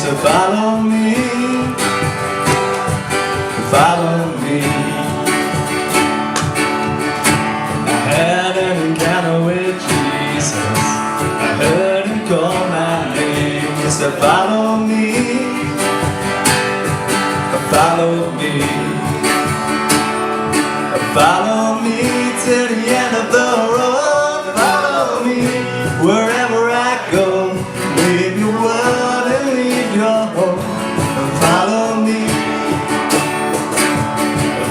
So follow me, follow me. I had an encounter with Jesus. I heard him call my name. So follow me, follow me, follow me to the end of the road. Follow me wherever I go. Leave your world and leave your home. Follow me,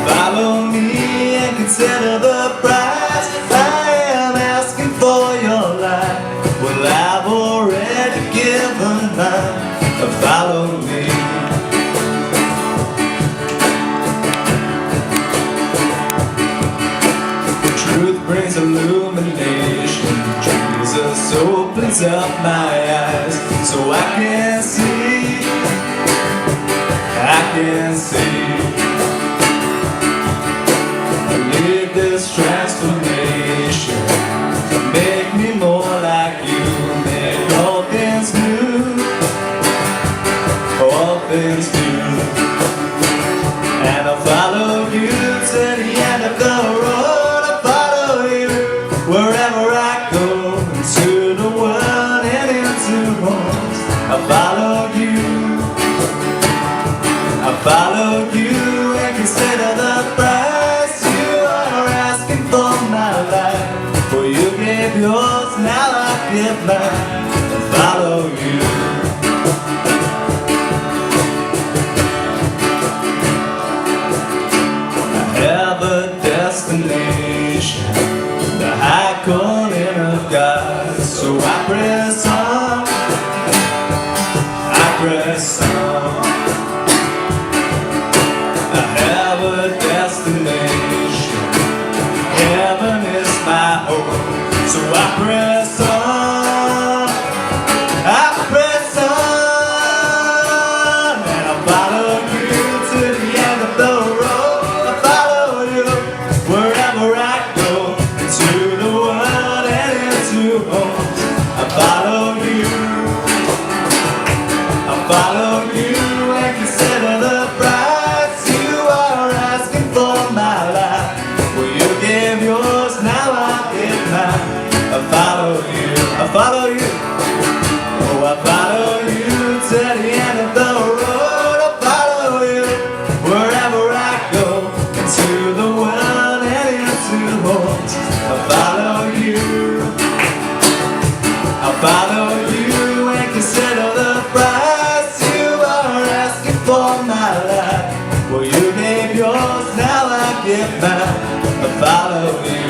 follow me and consider the price I am asking for your life. Well, I've already given mine. Follow me. Truth brings illumination. Jesus opens up my eyes so I can see, I can see. I need this transformation to make me more like you. Make all things new, all things new. And I'll follow you to the end of the road. I'll follow you wherever I go, into the world and into homes. I'll follow you, I'll follow you and consider the price you are asking for my life. For you gave yours, now I give mine. I'll follow you. Destination, the high calling of God. So I press on, I press on. I have a destination, heaven is my home. So I press on, I press on. And I follow you to the end of the road. I follow you wherever I go, into the world and into homes. I follow you, I follow you and consider the price you are asking for my life. Well, you gave yours, now I give mine. I follow you, I follow you. Oh, I follow you to the end of the road. I follow you wherever I go, into the world and into homes. I follow you, I follow you and consider the price you are asking for my life. Well, you gave yours, now I give mine. I follow you.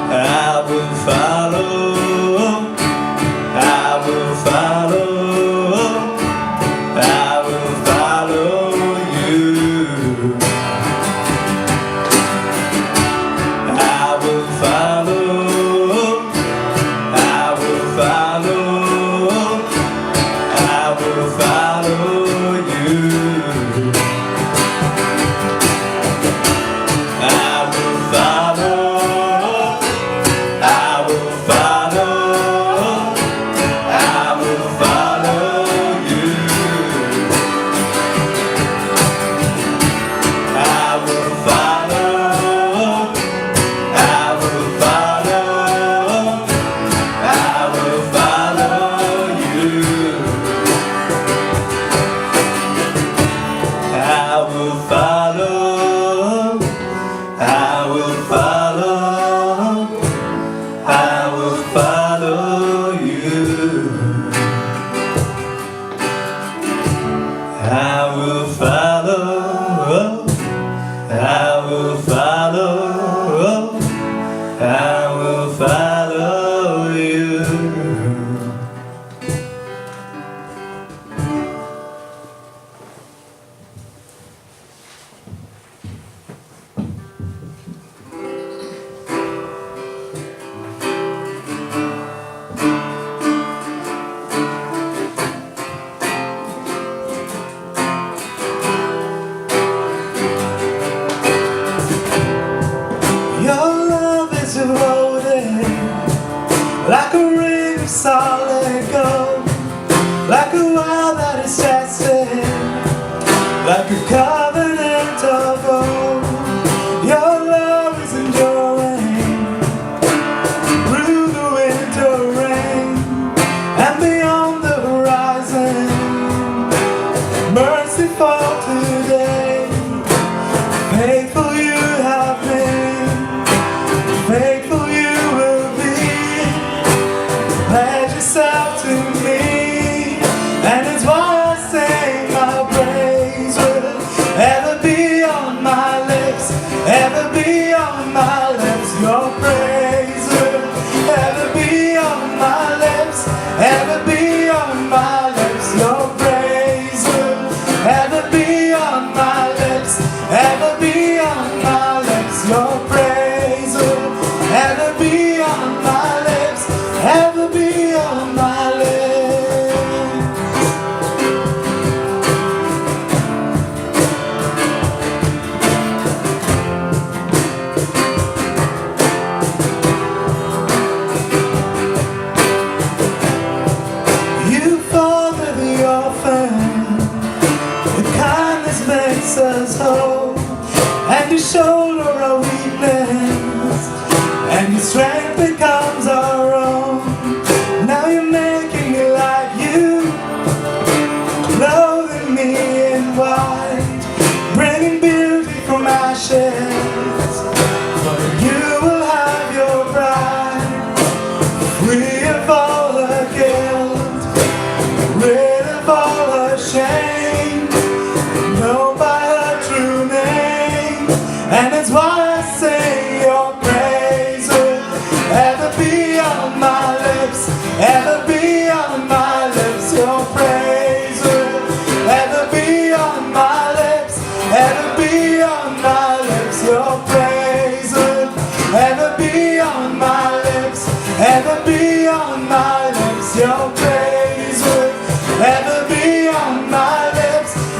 I will follow, I will follow, I will follow you. I will follow, I will follow, I will follow you. I will follow, I will follow, I will follow you. I will follow, I will follow, I will follow you.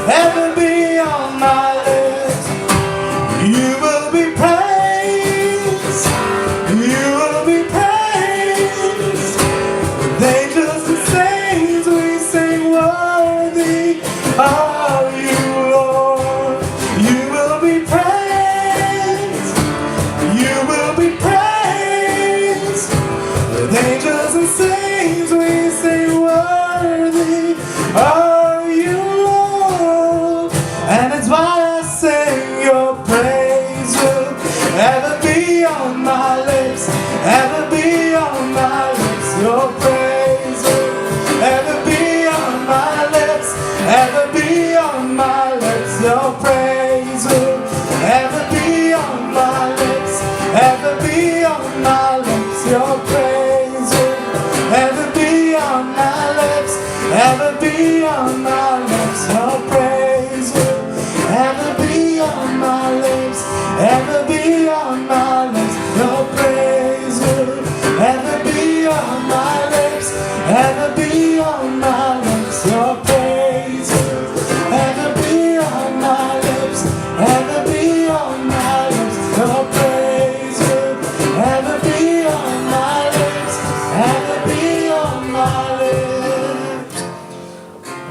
ever be on my lips. You will be praised, you will be praised. With angels and saints we sing, worthy are you, Lord. You will be praised, you will be praised. With angels and saints we sing, worthy are you, Lord. And it's why I sing, your praise will ever be on my lips, ever be on my lips. Your praise will ever be on my lips, ever be on my lips. Your praise will ever be on my lips, ever be on my lips. Your praise will ever be on my lips, ever be on my lips. Your praise will ever be on my lips, ever be on my lips. Your praise will ever be on my lips, ever be on my lips. Your praise will ever be on my lips, ever be on my lips. Your praise will ever be on my lips, ever be on my lips.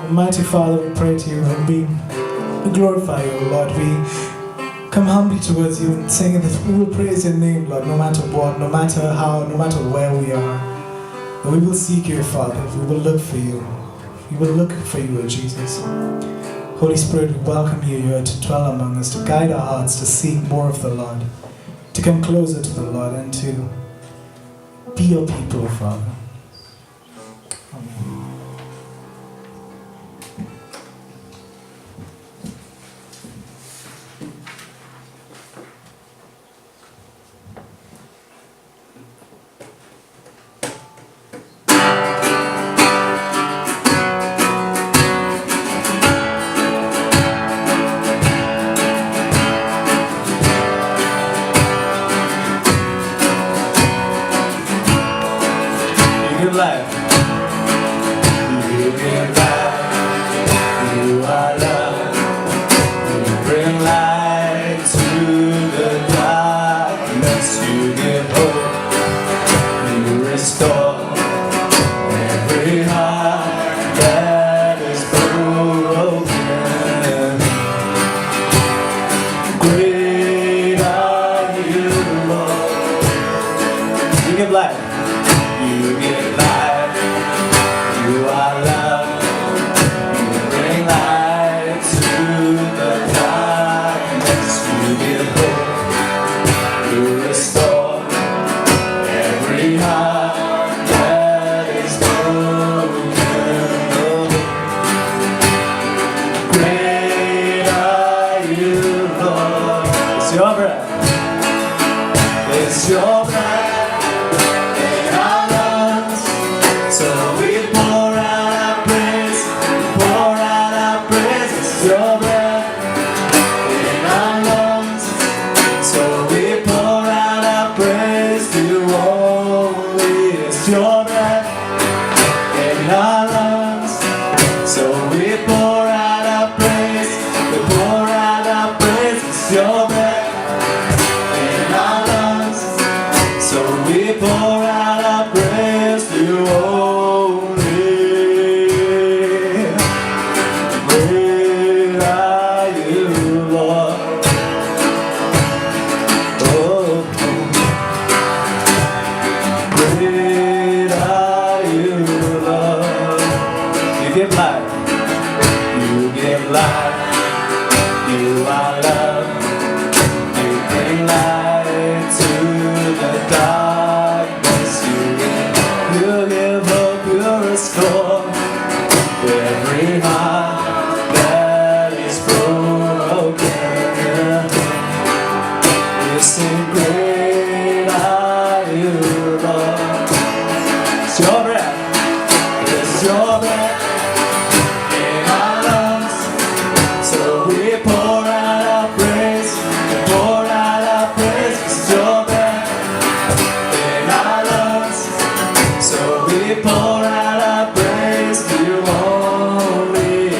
Almighty Father, we pray to you and we glorify you, Lord. We come humbly towards you and saying that we will praise your name, Lord, no matter what, no matter how, no matter where we are. And we will seek you, Father. We will look for you. We will look for you, Jesus. Holy Spirit, we welcome you here to dwell among us, to guide our hearts, to seek more of the Lord, to come closer to the Lord and to be your people, Father. Amen. You give life, you give life, you are love, you bring light to the darkness, you give hope, you restore every heart that is broken. Great are you, Lord. You give life. You give life, you are love, you bring light to the darkness, you give hope, you restore every heart that is broken. Great are you, Lord. It's your breath, it's your breath. So we pour out our praise, pour out our praise. It's your breath in our lungs. So we pour out our praise to you only. It's your breath in our lungs. So we pour out our praise, we pour out our praise. It's your breath in our lungs. So we pour out our praise to you only. You are love, you bring light to the darkness, you give hope, you restore every heart that is broken. You sing, great are you, Lord. It's your breath, it's your breath. Pour out our praise to you only.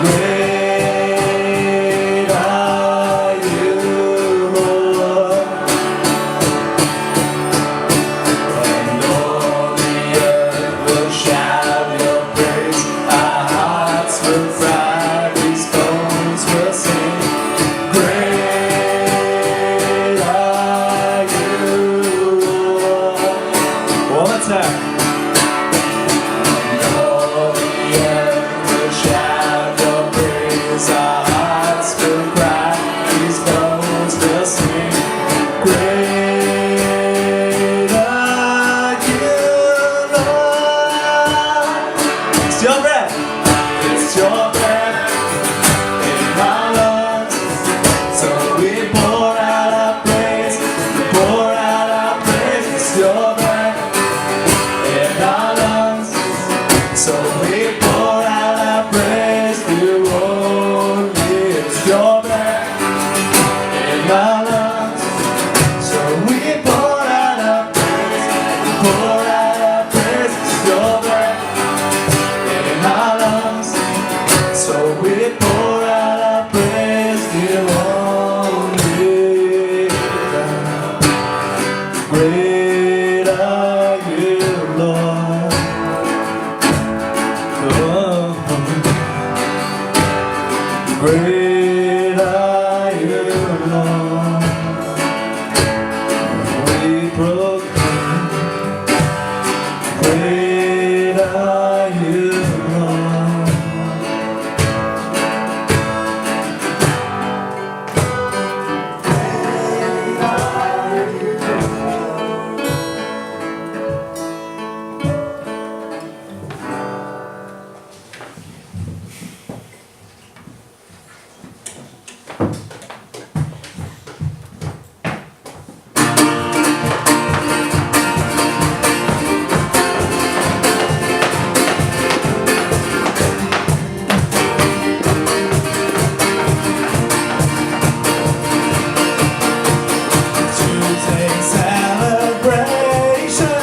Great are you, Lord. And all the earth will shout your praise. Our hearts will cry, these bones will sing. Great are you, Lord. One more time. And all the earth will shout your praise. Our hearts will cry, these bones will sing. Great are you, Lord. It's your breath. It's your breath in our lungs. So we pour out our praise. We pour out our praise. It's your breath in our lungs. So we pour out our praise to you only. It's your breath in our lungs. So we pour out our praise. We pour out our praise. It's your breath in our lungs. So we pour out our praise to you only. Great are you, Lord. Oh, great are you, Lord. We proclaim, great are you, Lord. Tuesday celebration,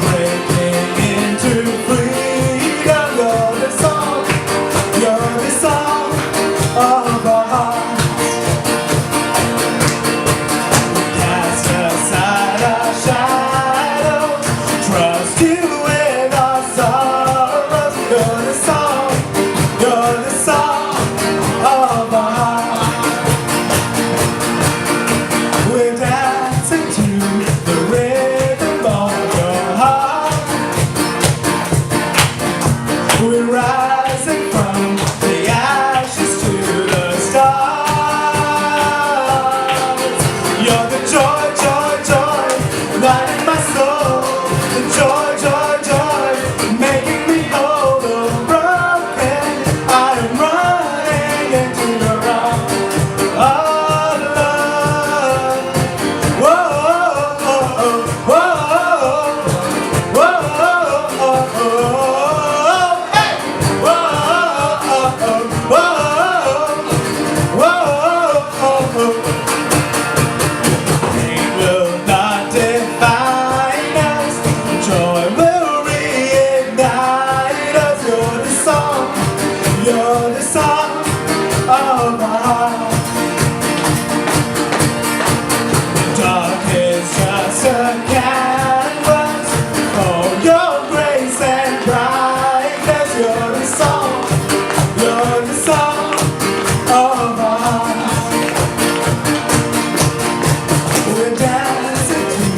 breaking into freedom. You're the song of our hearts. Cast aside our shadows, trust you in our sorrows. You're the song of our hearts. We're dancing to the rhythm of your heart. We're rising from the ashes to the stars. You're the joy, joy, joy, lighting my soul. The joy, joy, joy, making me whole. Oh, broken, I am running into your arms. Oh, love. Whoa, whoa, whoa, whoa, whoa, hey, whoa, whoa, whoa. Pain will not define us. Joy will reignite us. You're the song of my heart. Dark is just a canvas for your grace and brightness. You're the song of our hearts. We're dancing to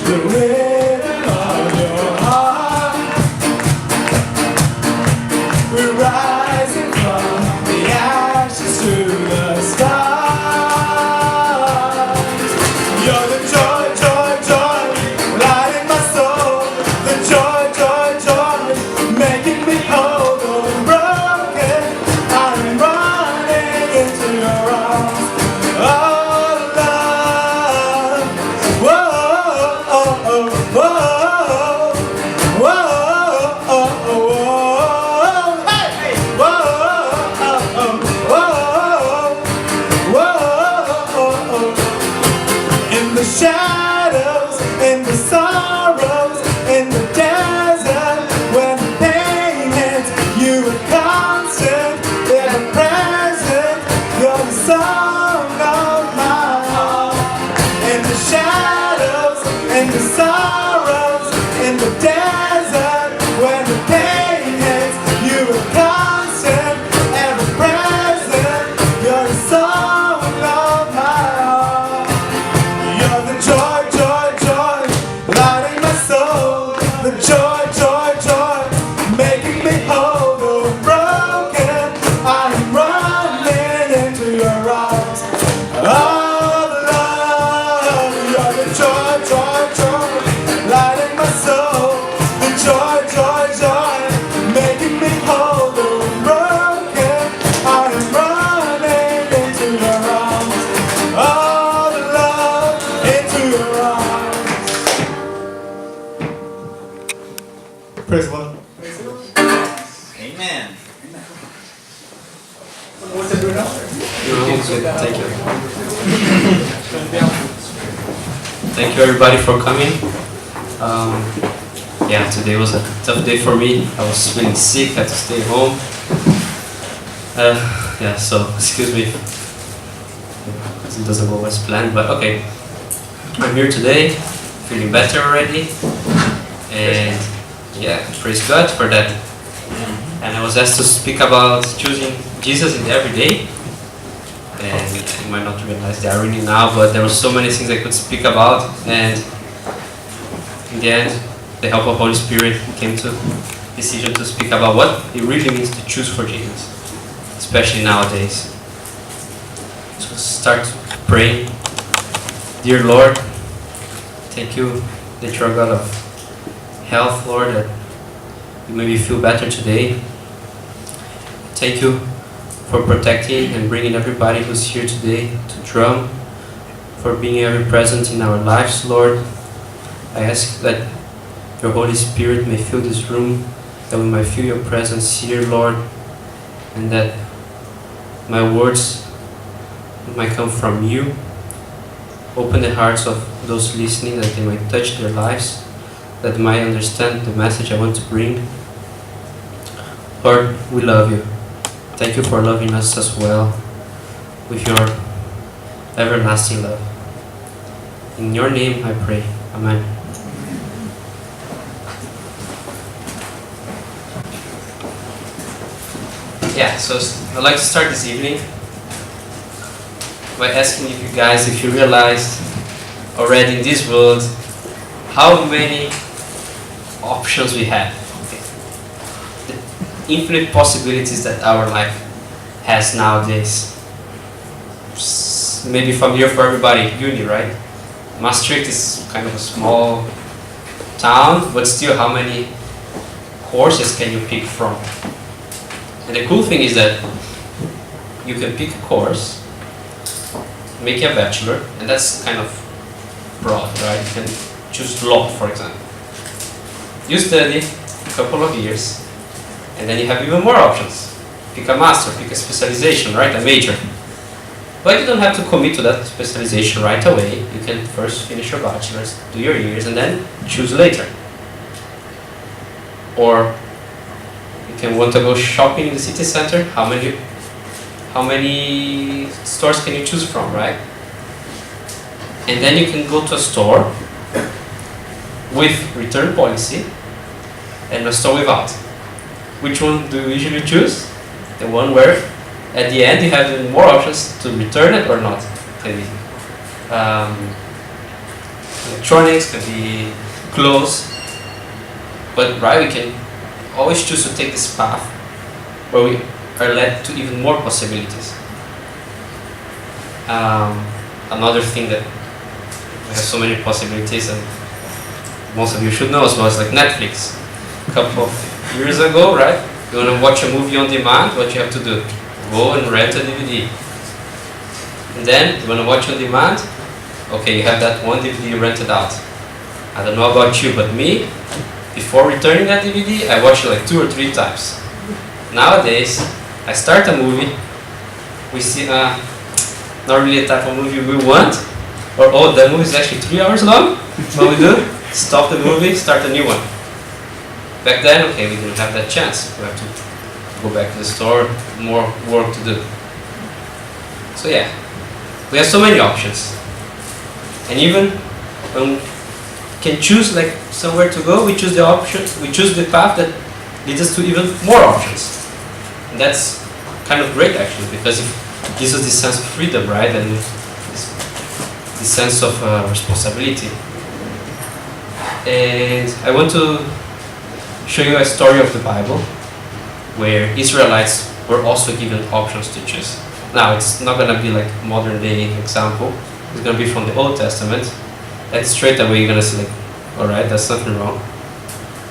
the rhythm of your heart. We're rising from the ashes to the stars. You're the joy, joy, joy, lighting my soul. The joy, joy, joy, making me whole. Oh, broken, I am What's it, Bruno? Thank you. Thank you everybody for coming. Yeah, today was a tough day for me. I was feeling sick, had to stay home. Yeah, so excuse me because it doesn't go as planned, but okay. I'm here today, feeling better already, and yeah, praise God for that. And I was asked to speak about choosing Jesus in every day. And you might not realize the irony now, but there were so many things I could speak about, and in the end, the help of Holy Spirit came to decision to speak about what it really means to choose for Jesus, especially nowadays. So start praying. Dear Lord, thank you that you're a God of health, Lord, that you made me feel better today. Thank you for protecting and bringing everybody who's here today to Drum, for being ever present in our lives, Lord. I ask that your Holy Spirit may fill this room, that we might feel your presence here, Lord, and that my words might come from you. Open the hearts of those listening, that they might touch their lives, that they might understand the message I want to bring. Lord, we love you. Thank you for loving us as well with your everlasting love. In your name I pray. Amen. Yeah, so I'd like to start this evening by asking you guys if you realized already in this world how many options we have. Infinite possibilities that our life has nowadays. Maybe familiar for everybody, uni, right? Maastricht is kind of a small town, but still how many courses can you pick from? And the cool thing is that you can pick a course, make a bachelor, and that's kind of broad, right? You can choose law, for example. You study a couple of years, and then you have even more options. Pick a master, pick a specialization, right? A major. But you don't have to commit to that specialization right away. You can first finish your bachelor's, do your years, and then choose later. Or you can want to go shopping in the city center. How many stores can you choose from, right? And then you can go to a store with return policy and a store without. Which one do you usually choose? The one where at the end you have more options to return it or not. Can be electronics, can be clothes. But right, we can always choose to take this path where we are led to even more possibilities. Another thing that we have so many possibilities, and most of you should know as well, is like Netflix. A couple of years ago, right? You want to watch a movie on demand, what you have to do? Go and rent a DVD. And then, you want to watch on demand? Okay, you have that one DVD rented out. I don't know about you, but me, before returning that DVD, I watch it like 2 or 3 times. Nowadays, I start a movie, we see not really the type of movie we want, or oh, the movie is actually 3 hours long. What we do? Stop the movie, start a new one. Back then, okay, we didn't have that chance. We have to go back to the store, more work to do. So yeah, we have so many options. And even when we can choose like somewhere to go, we choose the option, we choose the path that leads us to even more options. And that's kind of great actually, because it gives us this sense of freedom, right? And this sense of responsibility. And I want to show you a story of the Bible where Israelites were also given options to choose. Now, it's not going to be like modern day example. It's going to be from the Old Testament. And straight away you're going to say like, alright, that's something wrong.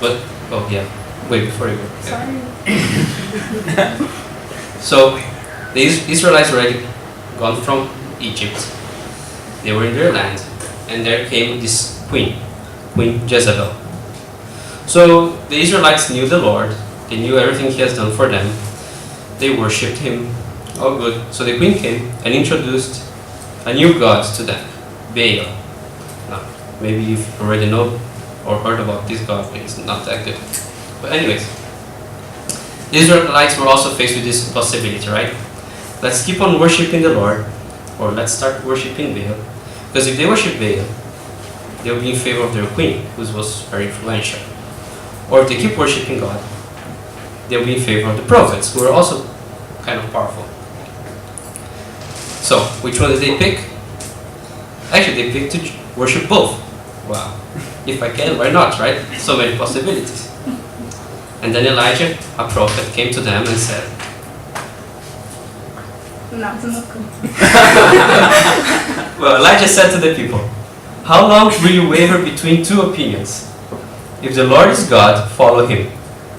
But, oh yeah, wait, before you go. Yeah. So, the Israelites already gone from Egypt. They were in their land. And there came this Queen Jezebel. So the Israelites knew the Lord, they knew everything He has done for them, they worshipped Him, all good. So the queen came and introduced a new god to them, Baal. Now, maybe you've already know or heard about this god, but it's not that good. But anyways, the Israelites were also faced with this possibility, right? Let's keep on worshiping the Lord, or let's start worshiping Baal. Because if they worship Baal, they will be in favor of their queen, who was very influential. Or if they keep worshiping God, they will be in favor of the prophets, who are also kind of powerful. So, which one did they pick? Actually, they picked to worship both. Wow. If I can, why not, right? So many possibilities. And then Elijah, a prophet, came to them and said, well, Elijah said to the people, how long will you waver between two opinions? If the Lord is God, follow him.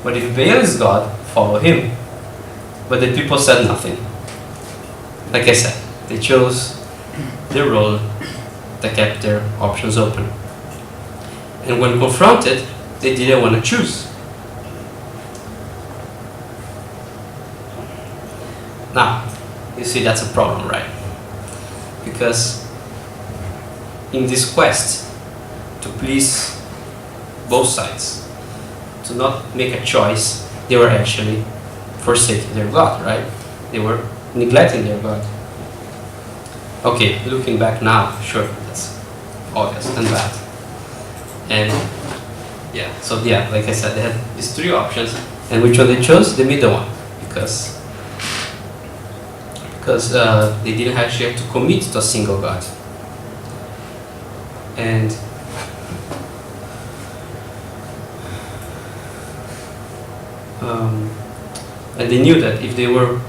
But if Baal is God, follow him. But the people said nothing. Like I said, they chose their role that kept their options open. And when confronted, they didn't want to choose. Now, you see that's a problem, right? Because in this quest to please both sides, to not make a choice, they were actually forsaking their God, right? They were neglecting their God. Okay, looking back now, sure, that's obvious and bad. And yeah, so yeah, like I said, they had these three options, and which one they chose? The middle one, because they didn't actually have to commit to a single God. And they knew that if they were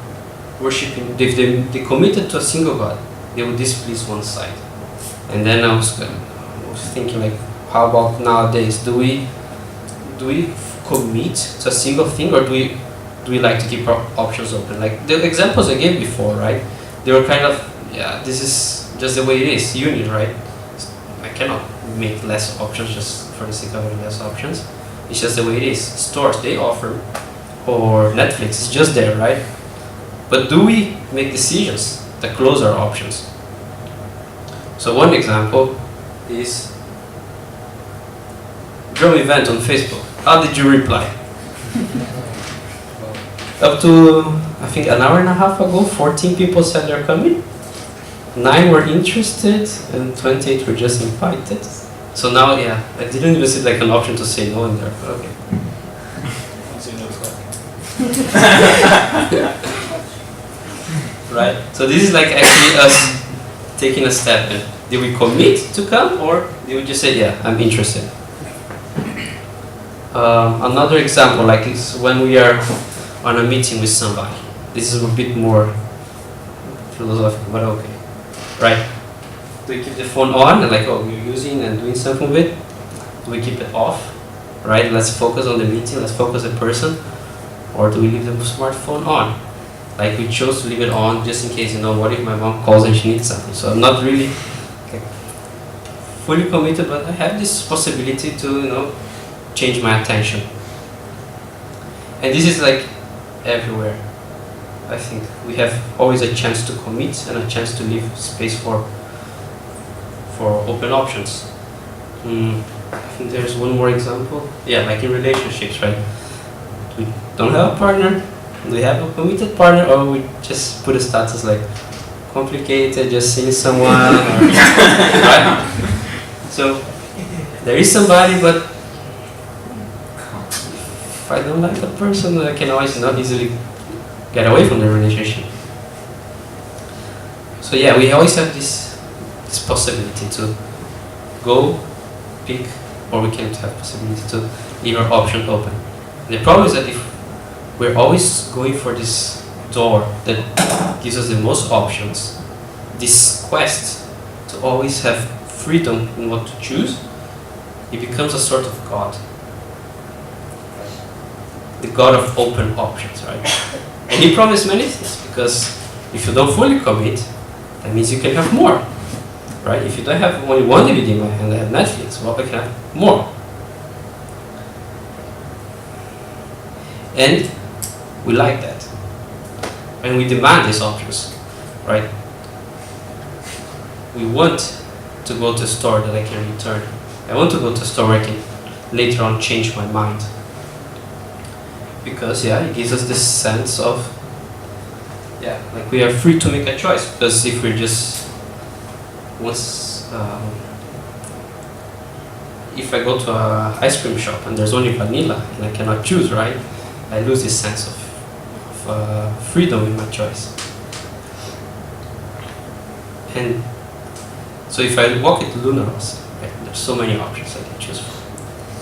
worshipping, if they committed to a single God, they would displease one side. And then I was thinking, like, how about nowadays? Do we commit to a single thing, or do we like to keep our options open? Like the examples I gave before, right? They were kind of, yeah, this is just the way it is, union, right? I cannot make less options just for the sake of having less options. It's just the way it is. Stores, they offer, or Netflix is just there, right? But do we make decisions that close our options? So one example is drum event on Facebook. How did you reply? Up to, I think, an hour and a half ago, 14 people said they're coming. 9 were interested, and 28 were just invited. So now, yeah, I didn't even see like an option to say no in there, but okay. Right? So this is like actually us taking a step. And did we commit to come, or did we just say, yeah, I'm interested? Another example, like, is when we are on a meeting with somebody. This is a bit more philosophical, but okay. Right? Do we keep the phone on and like, oh, we're using and doing something with it? Do we keep it off? Right? Let's focus on the meeting, let's focus on the person. Or do we leave the smartphone on? Like, we chose to leave it on just in case, what if my mom calls and she needs something? So I'm not really fully committed, but I have this possibility to, change my attention. And this is like everywhere. I think we have always a chance to commit and a chance to leave space for open options. I think there's one more example. Yeah, like in relationships, right? We don't have a partner, we have a committed partner, or we just put a status like complicated, just seeing someone, right? So there is somebody, but if I don't like the person, I can always not easily get away from the relationship. So yeah, we always have this possibility to go, pick, or we can't have possibility to leave our option open. And the problem is that if we're always going for this door that gives us the most options, this quest to always have freedom in what to choose, it becomes a sort of God. The God of open options, right? And he promised many things, because if you don't fully commit, that means you can have more, right? If you don't have only one DVD in my hand, I have Netflix, well, I can have more. And we like that. and we demand these options, right? We want to go to a store that I can return. I want to go to a store where I can later on change my mind. Because it gives us this sense of, like we are free to make a choice. Because if we're just if I go to an ice cream shop and there's only vanilla and I cannot choose, right? I lose this sense of freedom in my choice. And so if I walk into Lunaros, right, there's so many options I can choose from.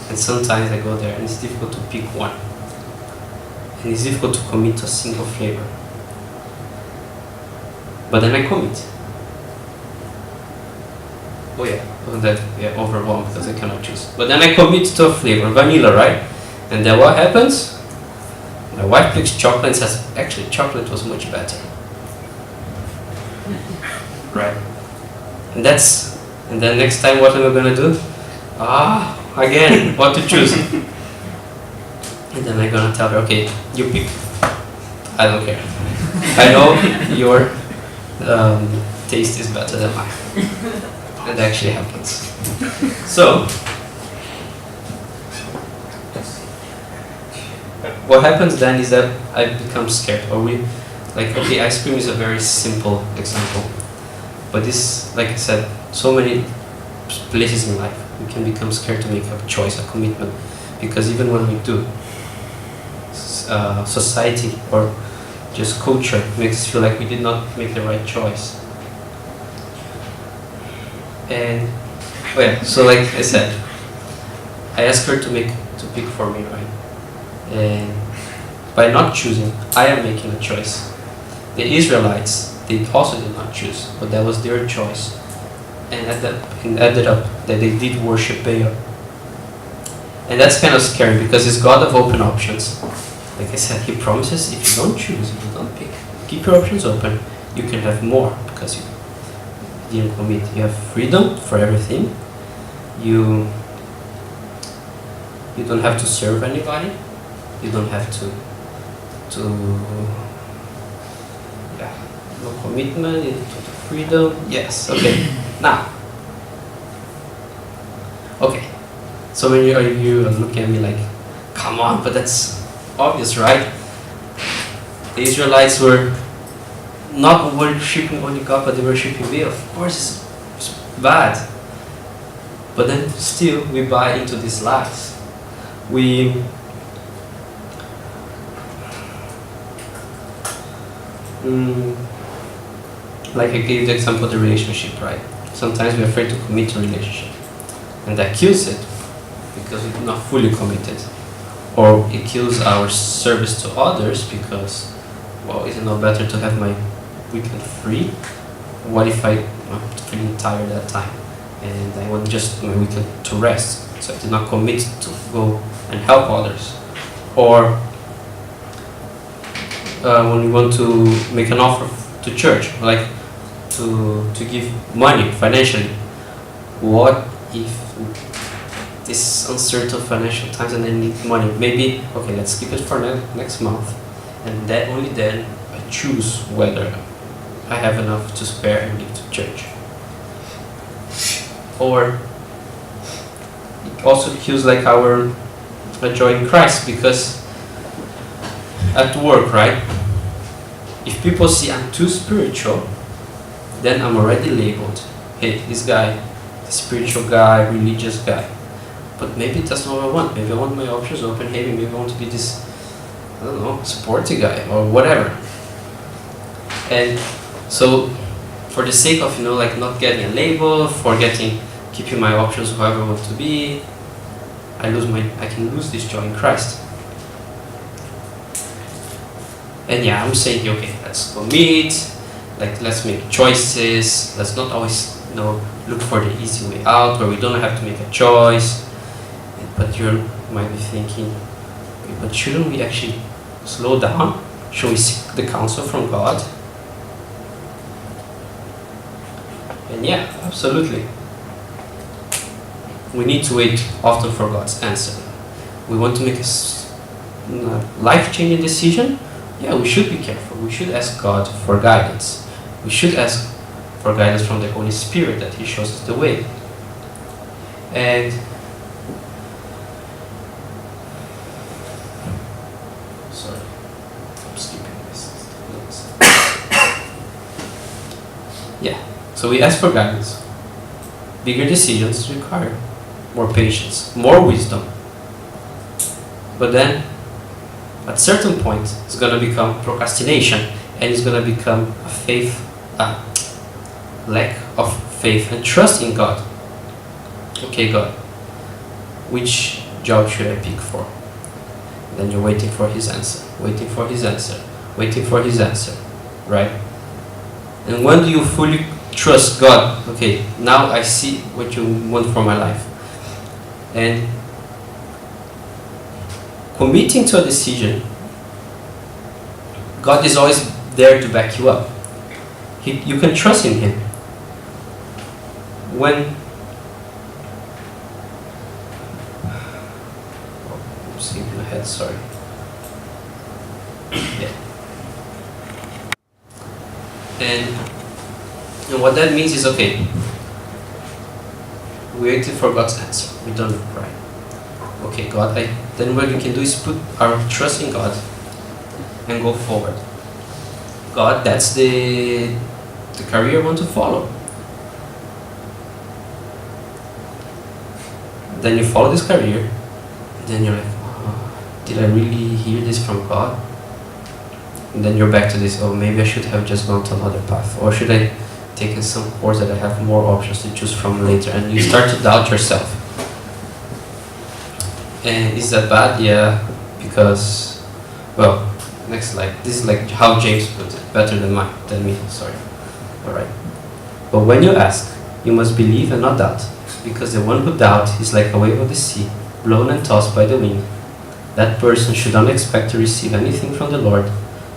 And sometimes I go there and it's difficult to pick one. And it's difficult to commit to a single flavor. But then I commit. Overwhelmed because I cannot choose. But then I commit to a flavor, vanilla, right? And then what happens? My wife picks chocolate and says, actually chocolate was much better. Right? And then next time what am I gonna do? Again, what to choose? And then I'm gonna tell her, okay, you pick. I don't care. I know your taste is better than mine. And that actually happens. So, what happens then is that I become scared. Ice cream is a very simple example. But this, like I said, so many places in life, we can become scared to make a choice, a commitment. Because even when we do, society or just culture makes us feel like we did not make the right choice. And so like I said, I asked her to pick for me, right? And by not choosing, I am making a choice. The Israelites, they also did not choose, but that was their choice. And ended up that they did worship Baal. And that's kind of scary because it's God of open options. Like I said, He promises if you don't choose, if you don't pick, keep your options open, you can have more because you didn't commit. You have freedom for everything. You don't have to serve anybody. You don't have to no commitment, you have freedom. Yes, okay. Now, okay. So many of you are looking at me like, come on, but that's obvious, right? The Israelites were not worshipping only God, but they were worshipping Baal. Of course, it's bad. But then still, we buy into these lies. Like I gave the example of the relationship, right? Sometimes we're afraid to commit to a relationship. And that kills it, because we're not fully committed. Or it kills our service to others because, is it not better to have my weekend free? What if I'm feeling tired that time and I want just my weekend to rest? So I did not commit to go and help others. Or when we want to make an offer to church, like to give money financially. What if this uncertain financial times and I need money? Maybe, okay, let's keep it for next month, and then only then I choose whether I have enough to spare and give to church. Or it also feels like our joy in Christ, because at work, right? If people see I'm too spiritual, then I'm already labeled. Hey, this guy, the spiritual guy, religious guy. But maybe that's not what I want. Maybe I want my options open. Hey, maybe I want to be this, I don't know, sporty guy or whatever. And so, for the sake of not getting a label, keeping my options however I want to be, I can lose this joy in Christ. And I'm saying, okay, let's commit, let's make choices, let's not always look for the easy way out where we don't have to make a choice. But you might be thinking, but shouldn't we actually slow down? Should we seek the counsel from God? And absolutely. We need to wait often for God's answer. We want to make a life-changing decision? We should be careful. we should ask God for guidance. We should ask for guidance from the Holy Spirit, that He shows us the way. And sorry, I'm skipping this. Yeah, so we ask for guidance. Bigger decisions require more patience, more wisdom. But then, at a certain point, it's going to become procrastination, and it's going to become a lack of faith and trust in God. Okay, God, which job should I pick for? Then you're waiting for His answer, waiting for His answer, waiting for His answer, right? And when do you fully trust God? Okay, now I see what you want for my life. And committing to a decision, God is always there to back you up. You can trust in Him. When I'm skipping ahead, sorry. Yeah. And what that means is, okay, we're waiting for God's answer. We don't cry. Okay, God, then what we can do is put our trust in God and go forward. God, that's the career I want to follow. Then you follow this career, and then you're like, oh, did I really hear this from God? And then you're back to this, oh, maybe I should have just gone to another path, or should I taken some course that I have more options to choose from later, and you start to doubt yourself. And is that bad? Yeah, because, well, next slide. This is like how James put it, better than me, sorry. Alright. But when you ask, you must believe and not doubt, because the one who doubts is like a wave of the sea, blown and tossed by the wind. That person should not expect to receive anything from the Lord.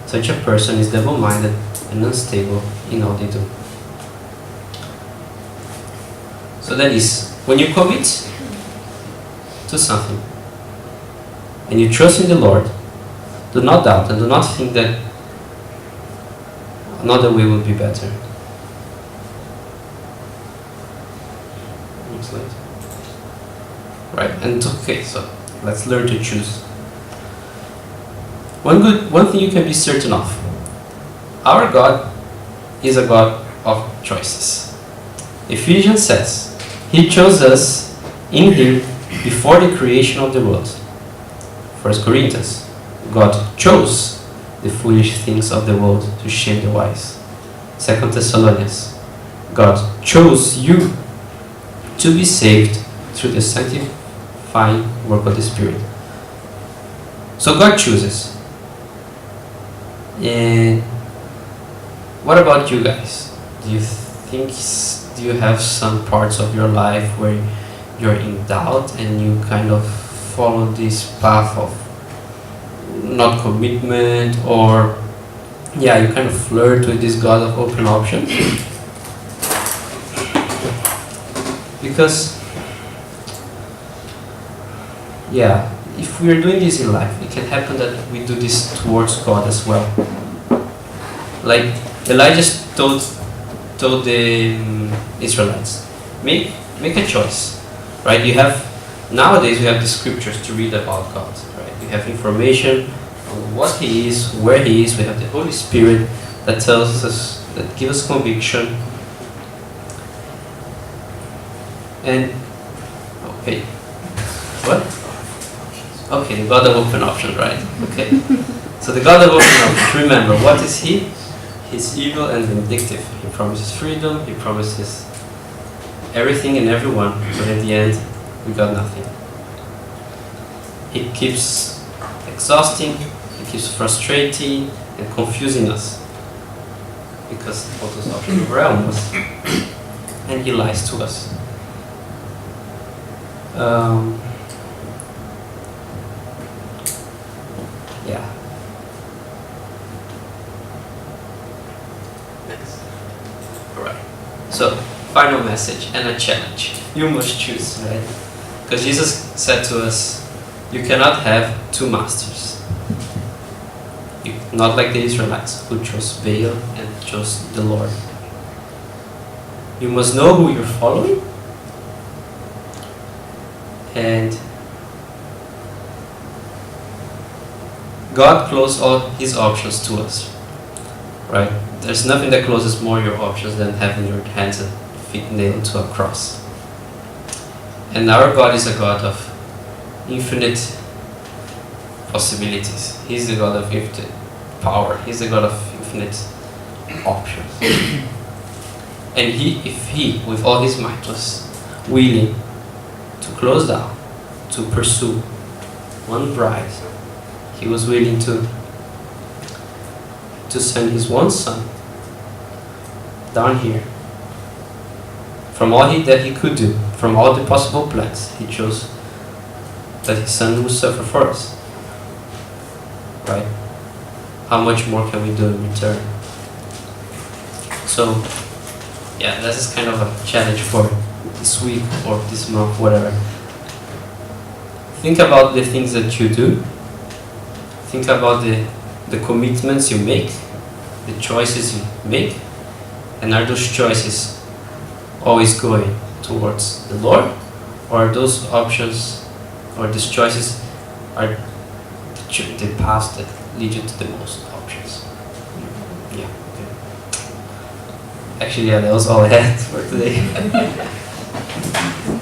Such a person is double-minded and unstable in all they do. So that is, when you commit to something, and you trust in the Lord, do not doubt and do not think that another way will be better. Next slide. Right, and okay, so let's learn to choose. One thing you can be certain of. Our God is a God of choices. Ephesians says, He chose us in Him before the creation of the world. 1 Corinthians, God chose the foolish things of the world to shame the wise. 2 Thessalonians, God chose you to be saved through the sanctifying work of the Spirit. So God chooses. And what about you guys? Do you have some parts of your life where you're in doubt and you kind of follow this path of not commitment, or you kind of flirt with this God of open options? Because if we're doing this in life, it can happen that we do this towards God as well. Like Elijah told the Israelites, make a choice, right? Nowadays we have the scriptures to read about God, right? We have information on what He is, where He is. We have the Holy Spirit that tells us, that gives us conviction. And okay, what? Okay, the God of open options, right? Okay. So the God of open options, remember, what is He? He's evil and vindictive. He promises freedom, He promises everything and everyone, but in the end, we got nothing. He keeps exhausting, He keeps frustrating and confusing us, because all those options overwhelm us, and He lies to us. So, final message and a challenge. You must choose, right? Because Jesus said to us, you cannot have two masters. Not like the Israelites who chose Baal and chose the Lord. You must know who you're following, and God closed all His options to us, right? There's nothing that closes more your options than having your hands and feet nailed to a cross. And our God is a God of infinite possibilities. He's the God of infinite power. He's the God of infinite options. And if He, with all His might, was willing to close down, to pursue one bride, He was willing to send His one Son down here. From all that He could do, from all the possible plans, He chose that His Son would suffer for us. Right? How much more can we do in return? So, yeah, that's kind of a challenge for this week or this month, whatever. Think about the things that you do. Think about the commitments you make, the choices you make, and are those choices always going towards the Lord, or are those options or these choices are the paths that lead you to the most options? Yeah. Okay. Actually, yeah, that was all I had for today.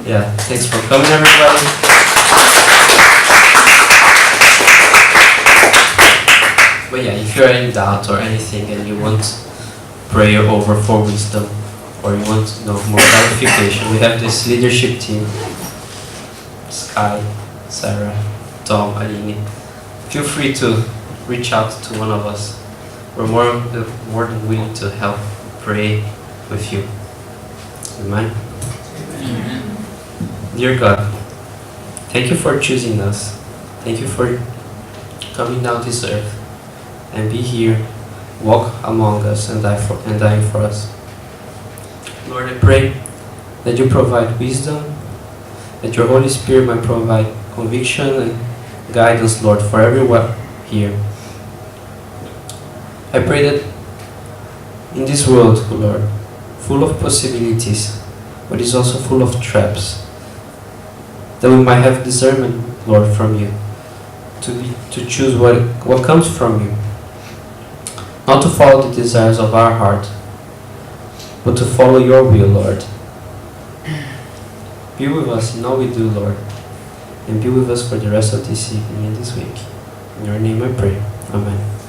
Yeah, thanks for coming, everybody. But yeah, if you're in doubt or anything and you want prayer over for wisdom, or you want to know more clarification, we have this leadership team: Sky, Sarah, Tom, Aline. Feel free to reach out to one of us. We're more than willing to help pray with you. Amen. Amen. Dear God, thank you for choosing us. Thank you for coming down this earth and be here, walk among us and dying for us. Lord, I pray that you provide wisdom, that your Holy Spirit might provide conviction and guidance, Lord, for everyone here. I pray that in this world, Lord, full of possibilities, but is also full of traps, that we might have discernment, Lord, from you, to choose what comes from you, not to follow the desires of our heart, but to follow your will, Lord. Be with us in all we do, Lord, and be with us for the rest of this evening and this week. In your name I pray. Amen.